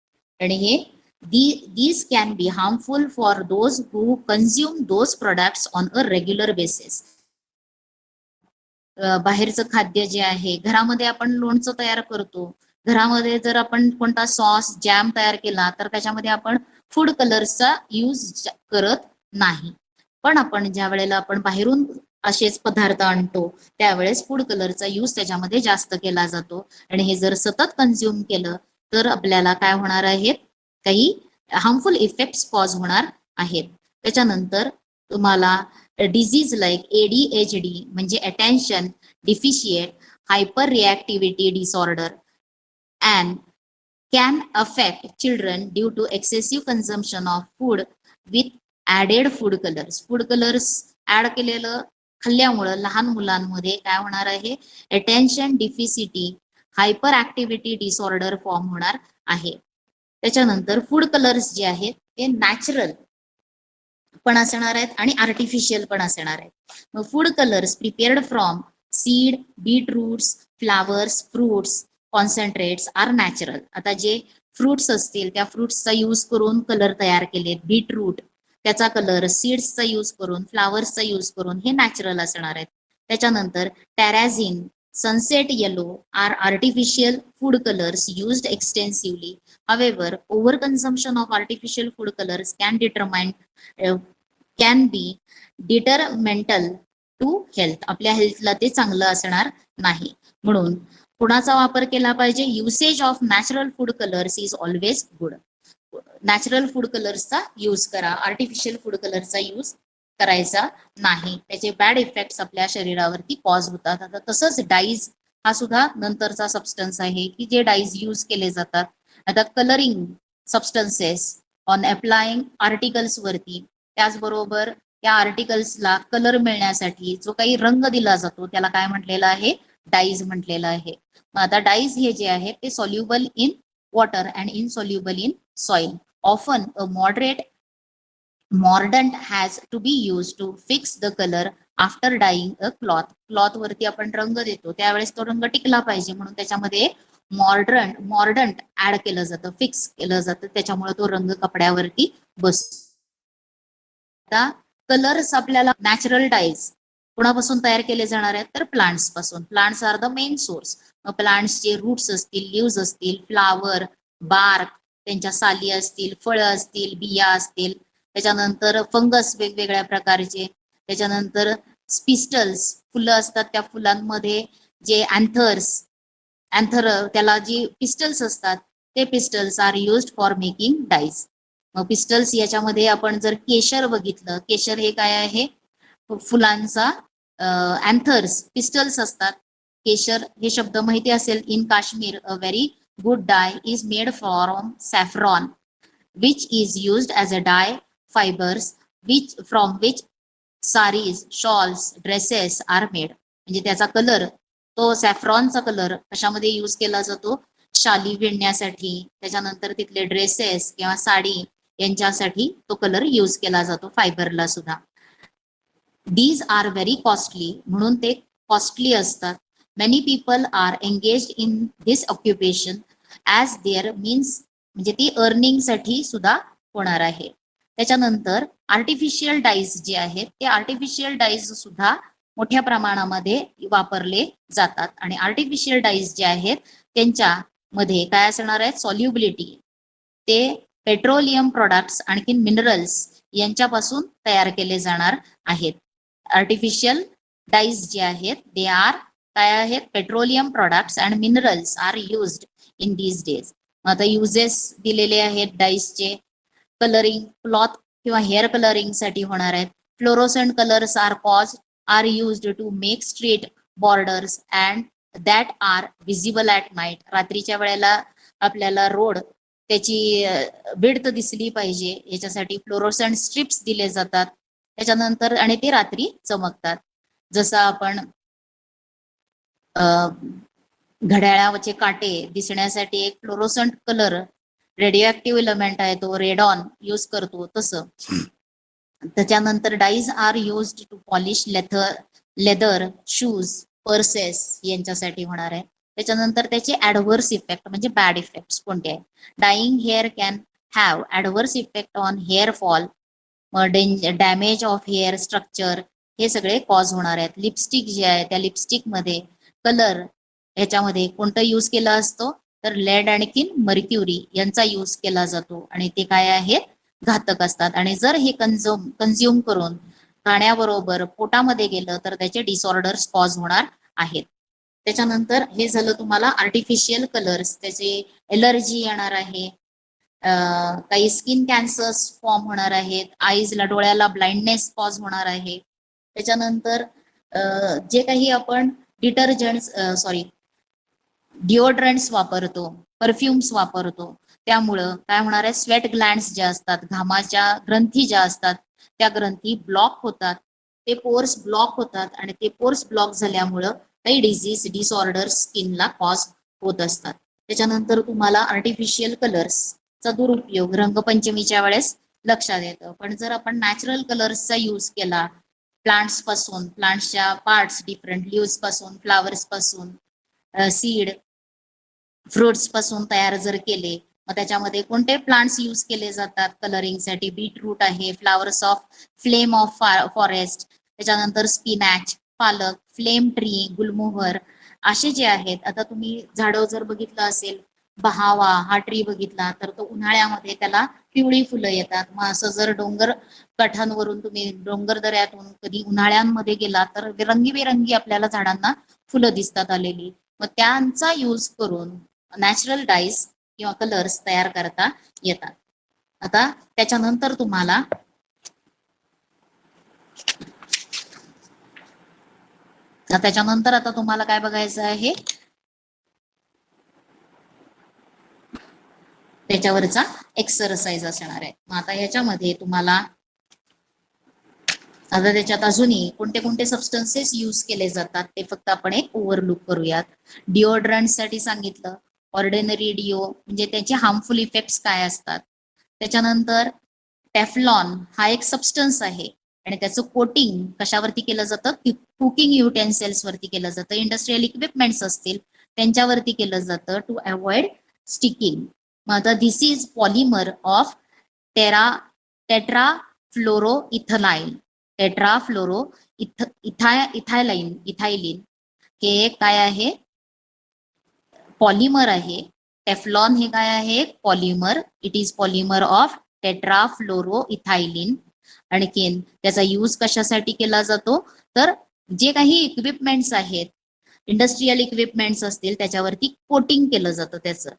आणि हे These can be harmful for those who consume those products on a regular basis. बाहेरचं खाद्य जे आहे, घरामध्ये आपण लोणचं तयार करतो, घरामध्ये जर आपण कोणता सॉस जॅम तयार केला तर त्याच्यामध्ये आपण फूड कलर्सचा यूज करत नाही. पण आपण ज्या वेळेला आपण बाहेरून असेच पदार्थ आणतो त्यावेळेस फूड कलरचा यूज त्याच्यामध्ये जास्त केला जातो आणि हे जर सतत कंझ्युम केलं तर आपल्याला काय होणार आहेत, काही हार्मफुल इफेक्ट्स कॉज होणार आहेत. त्याच्यानंतर तुम्हाला डिझीज लाईक ADHD म्हणजे attention deficit hyper reactivity disorder and can affect children due to excessive consumption of food with added food colors. Food colours add केलेलं खाल्ल्यामुळं लहान मुलांमध्ये काय होणार आहे, attention deficit hyper activity disorder form होणार आहे. त्याच्यानंतर फूड कलर्स जे आहेत ते नॅचरल पण असणार आहेत आणि आर्टिफिशियल पण असणार आहेत. मग food colours prepared from seed, beetroots, flowers, fruits, concentrates are natural. आता जे फ्रुट्स असतील त्या फ्रुट्सचा यूज करून कलर तयार केलेत, बीटरूट त्याचा कलर, सीड्सचा यूज करून, फ्लावर्सचा यूज करून हे नॅचरल असणार आहेत. त्याच्यानंतर tartrazine, sunset yellow are artificial food colours used extensively. However, overconsumption of artificial food colors can be detrimental to health. आपल्या हेल्थला ते चांगलं असणार नाही. म्हणून कुणाचा वापर केला पाहिजे, usage of natural food colours is always good. Natural food कलर्सचा यूज करा, आर्टिफिशियल फूड कलरचा यूज करायचा नाही, त्याचे बॅड इफेक्ट्स आपल्या शरीरावरती कॉज होतात. आता तसंच डाईज हा सुद्धा नंतरचा सबस्टन्स आहे की जे डाईज यूज केले जातात. आता colouring substances on applying articles वरती, त्याचबरोबर त्या आर्टिकल्सला कलर मिळण्यासाठी जो काही रंग दिला जातो त्याला काय म्हटलेलं आहे, डाईज म्हटलेलं आहे. मग आता डाईज हे जे आहे ते soluble in water and insoluble in soil. Often a mordant has to be use to fix the colour after dyeing a cloth. Cloth वरती आपण रंग देतो त्यावेळेस तो रंग टिकला पाहिजे म्हणून त्याच्यामध्ये मॉर्डंट ऍड केलं जातं, फिक्स केलं जातं, त्याच्यामुळे तो रंग कपड्यावरती बसतो. आता कलर्स आपल्याला नॅचरल डाईज कोणापासून तयार केले जाणार आहेत तर प्लांट्स पासून. Plants are the main source. प्लांट्सचे रूट्स असतील, लिव्ज असतील, फ्लावर, बार्क, त्यांच्या साली असतील, फळं असतील, बिया असतील, त्याच्यानंतर फंगस वेगवेगळ्या प्रकारचे, त्याच्यानंतर स्पिस्टल्स फुलं असतात त्या फुलांमध्ये जे अँथर त्याला जी पिस्टल्स असतात ते pistils are used for making dyes. मग पिस्टल्स याच्यामध्ये आपण जर केशर बघितलं, केशर हे काय आहे, फुलांचा अँथर्स पिस्टल्स असतात. केशर हे शब्द माहिती असेल, in Kashmir a very good dye is made from saffron which is used as a dye fibres from which saris, shawls, dresses are made. म्हणजे त्याचा कलर, तो सॅफ्रॉनचा कलर कशामध्ये यूज केला जातो, शाली विणण्यासाठी, त्याच्यानंतर तिथले ड्रेसेस किंवा साडी यांच्यासाठी तो कलर यूज केला जातो, फायबरला सुद्धा. दीज आर व्हेरी कॉस्टली, म्हणून ते कॉस्टली असतात. Many people are engaged in this occupation as their means, म्हणजे ती अर्निंग साठी सुद्धा होणार आहे. त्याच्यानंतर आर्टिफिशियल डाईज जे आहेत ते आर्टिफिशियल डाईज सुद्धा मोठ्या प्रमाणामध्ये वापरले जातात आणि आर्टिफिशियल डाईज जे आहेत त्यांच्यामध्ये काय असणार आहेत, सॉल्युबिलिटी, ते पेट्रोलियम प्रोडक्ट्स आणखी मिनरल्स यांच्यापासून तयार केले जाणार आहेत. आर्टिफिशियल डाईज जे आहेत दे आर काय आहेत, petroleum products and minerals are used in these days. आता युजेस दिलेले आहेत डाईजचे. कलरिंग, क्लॉथ किंवा हेअर कलरिंग साठी होणार आहेत. Fluorescent colours are used to make street borders and that are visible at night. रात्रीच्या वेळेला आपल्याला रोड त्याची विड्थ दिसली पाहिजे याच्यासाठी फ्लोरोसेंट स्ट्रिप्स दिले जातात. त्याच्यानंतर आणि ते रात्री चमकतात. जसं आपण घड्याळाचे काटे दिसण्यासाठी एक fluorescent colour radioactive element आहे तो रेडॉन यूज करतो तसं. त्याच्यानंतर dyes are used to polish leather, shoes, purses यांच्यासाठी होणार आहे. त्याच्यानंतर त्याचे ऍडव्हर्स इफेक्ट म्हणजे बॅड इफेक्ट्स कोणते आहे, dyeing hair can have adverse effect on hair fall, damage of hair structure, हे सगळे कॉज होणार आहेत. लिपस्टिक जे आहे त्या लिपस्टिकमध्ये कलर ह्याच्यामध्ये कोणतं यूज केला असतो तर लेड आणखीन मर्क्युरी यांचा यूज केला जातो आणि ते काय आहेत घातक असतात. आणि जर हे कन्झ्युम करून खाण्याबरोबर पोटामध्ये गेलं तर त्याचे डिसऑर्डर्स कॉज होणार आहेत. त्याच्यानंतर हे झालं तुम्हाला आर्टिफिशियल कलर्स, त्याचे एलर्जी येणार आहे, काही स्किन कॅन्सर्स फॉर्म होणार आहेत, आईजला डोळ्याला ब्लाइंडनेस कॉज होणार आहे. त्याच्यानंतर जे काही आपण डिटर्जंट्स डिओड्रंट्स वापरतो, परफ्युम्स वापरतो, त्यामुळं काय होणार आहे स्वेट ग्लँड्स ज्या असतात, घामाच्या ग्रंथी ज्या असतात त्या ग्रंथी ब्लॉक होतात, ते पोर्स ब्लॉक होतात आणि ते पोर्स ब्लॉक झाल्यामुळं काही डिझीज डिसऑर्डर स्किनला कॉज होत असतात. त्याच्यानंतर तुम्हाला आर्टिफिशियल कलर्सचा दुरुपयोग रंगपंचमीच्या वेळेस लक्षात येतं. पण जर आपण नॅचरल कलर्सचा यूज केला प्लांट्स पासून, प्लांट्सच्या पार्ट्स डिफरंट लिव्स पासून, फ्लावर्स पासून, सीड फ्रुट्स पासून तयार जर केले, मग त्याच्यामध्ये कोणते प्लांट्स यूज केले जातात कलरिंगसाठी, बीटरूट आहे, flowers of flame of forest, त्याच्यानंतर स्पिनॅच, पालक, फ्लेम ट्री, गुलमोहर, असे जे आहेत. आता तुम्ही झाडं जर बघितलं असेल, बहावा हा ट्री बघितला तर तो उन्हाळ्यामध्ये त्याला पिवळी फुलं येतात. मग असं जर डोंगर काठांवरून तुम्ही डोंगर दऱ्यातून कधी उन्हाळ्यांमध्ये गेला तर रंगीबेरंगी आपल्याला झाडांना फुलं दिसतात आलेली. मग त्यांचा यूज करून नॅचरल डाईज किंवा कलर्स तयार करता येतात. आता त्याच्यानंतर तुम्हाला आता तुम्हाला काय बघायचं आहे त्याच्यावरचा एक्सरसाइज असणार आहे. मग आता ह्याच्यामध्ये तुम्हाला आता त्याच्यात अजूनही कोणते कोणते सबस्टन्सेस यूज केले जातात ते फक्त आपण एक ओव्हरलुक करूयात. डिओड्रंट साठी सांगितलं, ऑर्डिनरी डिओ म्हणजे त्याचे हार्मफुल इफेक्ट्स काय असतात. त्याच्यानंतर टेफ्लॉन हा एक सबस्टन्स आहे आणि त्याचं कोटिंग कशावरती केलं जातं, कुकिंग युटेन्सिल्स वरती केलं जातं, इंडस्ट्रियल इक्विपमेंट्स असतील त्यांच्यावरती केलं जातं टू अवॉइड स्टिकिंग. मग आता this is polymer of tetrafluoro ethenyl, tetrafluoro ethylene हे काय आहे पॉलिमर आहे. टेफ्लॉन हे काय आहे polymer, it is polymer of tetrafluoro ethylene. आणखीन त्याचा यूज कशासाठी केला जातो तर जे काही इक्विपमेंट्स आहेत, इंडस्ट्रियल इक्विपमेंट्स असतील त्याच्यावरती कोटिंग केलं जातं त्याचं,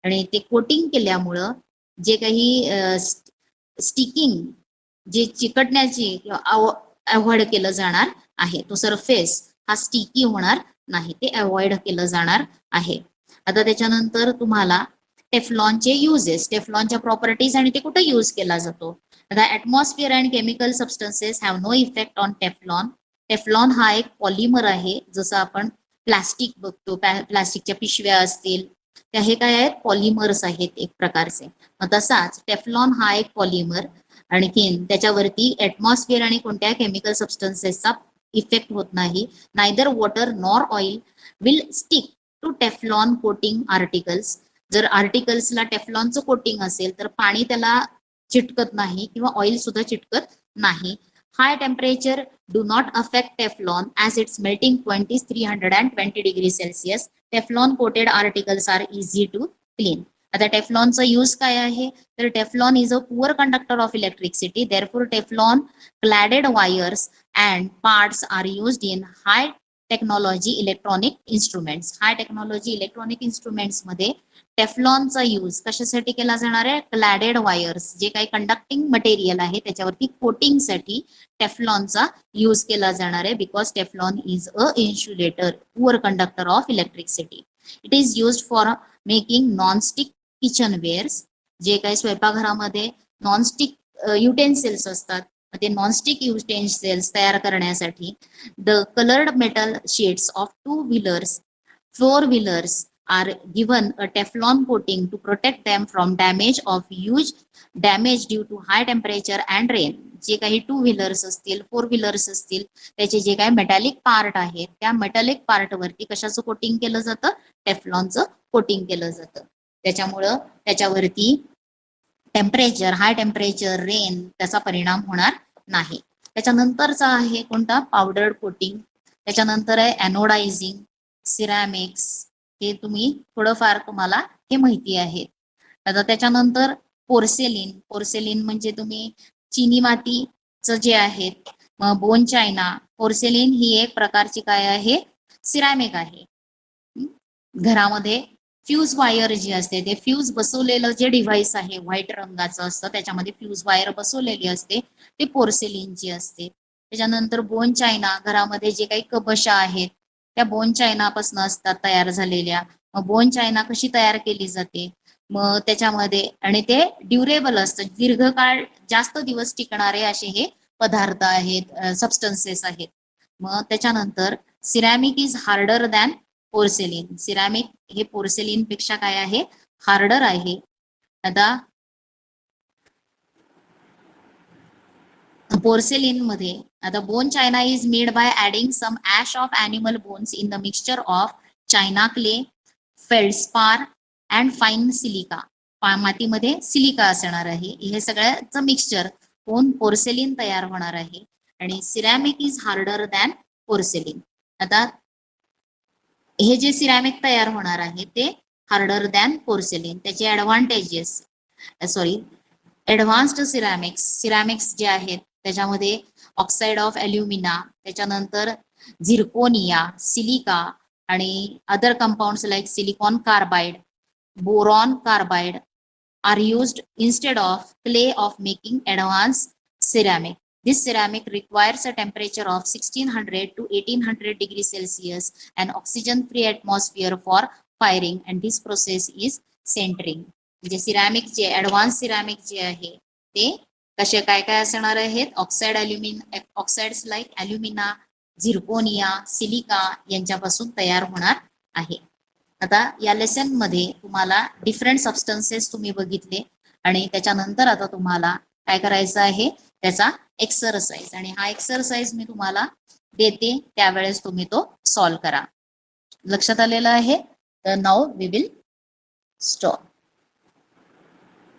आणि ते कोटिंग केल्यामुळं जे काही स्टिकिंग जे चिकटण्याची अवॉइड केलं जाणार आहे, तो सरफेस हा स्टिकी होणार नाही, ते अवॉइड केलं जाणार आहे. आता त्याच्यानंतर तुम्हाला टेफ्लॉनचे युजेस, टेफ्लॉनच्या प्रॉपर्टीज आणि ते कुठे यूज केला जातो. आता atmosphere and chemical substances have no effect on Teflon. Teflon हा एक पॉलिमर आहे, जसं आपण प्लास्टिक बघतो, प्लास्टिकच्या पिशव्या असतील त्या हे काय आहेत पॉलिमर्स आहेत एक प्रकारचे. मग तसाच टेफ्लॉन हा एक पॉलिमर, आणखीन त्याच्यावरती ऍटमॉस्फिअर आणि कोणत्या केमिकल सबस्टन्सेसचा इफेक्ट होत नाही. Neither water nor oil will stick to Teflon coating articles. जर आर्टिकल्सला टेफ्लॉनचं कोटिंग असेल तर पाणी त्याला चिटकत नाही किंवा ऑइल सुद्धा चिटकत नाही. High temperature do not affect Teflon as its melting point is 320 degrees Celsius. Teflon coated articles are easy to clean. आता टेफ्लॉनचा यूज काय आहे तर Teflon is a poor conductor of electricity, therefore Teflon cladded wires and parts are used in high technology electronic instruments. High technology electronic instruments मध्ये टेफ्लॉनचा use कशासाठी केला जाणार आहे, क्लॅडेड वायर्स जे काही कंडक्टिंग मटेरियल आहे त्याच्यावरती कोटिंगसाठी टेफ्लॉनचा यूज केला जाणार आहे. Because Teflon is a insulator, poor conductor of electricity. It is used for making nonstick kitchenwares, जे काही स्वयंपाकघरामध्ये नॉनस्टिक युटेन्सिल्स असतात ते नॉनस्टिक युटेन्सिल्स तयार करण्यासाठी. The coloured metal sheets of two wheelers, four wheelers are given a Teflon coating to protect them from damage due to high temperature and rain. जे काही two wheelers असतील, four wheelers असतील, त्याचे जे काही metallic part आहेत त्या metallic part वरती कशाचं कोटिंग केलं जातं, टेफ्लॉनचं कोटिंग केलं जातं. त्याच्यामुळं त्याच्यावरती टेम्परेचर, हाय टेम्परेचर, रेन त्याचा परिणाम होणार नाही. त्याच्यानंतरचा आहे कोणता, पावडर कोटिंग. त्याच्यानंतर आहे एनोडायझिंग, सिरॅमिक्स, हे तुम्ही थोडंफार तुम्हाला हे माहिती आहे. आता त्याच्यानंतर पोर्सेलिन, पोर्सेलिन म्हणजे तुम्ही चिनी मातीचं जे आहे, मग बोन चायना. पोर्सेलिन ही एक प्रकारची काय आहे, सिरॅमिक आहे. घरामध्ये फ्यूज वायर जी असते, ते फ्यूज बसवलेलं जे डिव्हाइस आहे व्हाईट रंगाचं असतं, त्याच्यामध्ये फ्यूज वायर बसवलेली असते, ते पोर्सेलिनची असते. त्याच्यानंतर बोन चायना, घरामध्ये जे काही कबशा आहेत त्या बोन चायनापासून असतात तयार झालेल्या. मग बोन चायना कशी तयार केली जाते, मग त्याच्यामध्ये, आणि ते ड्युरेबल असतं, दीर्घकाळ जास्त दिवस टिकणारे असे हे पदार्थ आहेत, सबस्टन्सेस आहेत. मग त्याच्यानंतर ceramic is harder than पोर्सेलिन. Ceramic हे पोर्सेलिन पेक्षा काय आहे, हार्डर आहे. आता पोर्सेलिन मध्ये, आता bone china is made by adding some ash of animal bones in the mixture of china clay, feldspar and fine silica. मातीमध्ये सिलिका असणार आहे, हे सगळ्याचं मिक्सचर होऊन पोर्सेलिन तयार होणार आहे. आणि सिरॅमिक इज हार्डर दॅन पोर्सेलिन. आता हे जे सिरॅमिक तयार होणार आहे ते हार्डर दॅन पोर्सेलिन. त्याचे ऍडव्हान्टेजेस, ऍडव्हान्स्ड सिरॅमिक्स जे आहेत त्याच्यामध्ये ऑक्साइड ऑफ अल्युमिना, त्याच्यानंतर झिरकोनिया, सिलिका आणि other compounds like silicon carbide, boron carbide are used instead of clay of making advanced ceramic. This ceramic requires a temperature of 1600 to 1800 degrees Celsius and oxygen-free atmosphere for firing, and this process is sintering. म्हणजे ceramic जे advance ceramic जे आहे ते कसे काय काय असणार आहेत, ऑक्साइड्स लाईक अल्युमिना, झिरकोनिया, सिलिका यांच्यापासून तयार होणार आहे. आता या लेसन मध्ये तुम्हाला डिफरंट सबस्टन्सेस तुम्ही बघितले, आणि त्याच्यानंतर आता तुम्हाला काय करायचं आहे, त्याचा एक्सरसाइज. आणि हा एक्सरसाइज मी तुम्हाला देते, त्यावेळेस तुम्ही तो सॉल्व्ह करा. लक्षात आलेलं आहे? तर नाउ वी विल स्टॉप.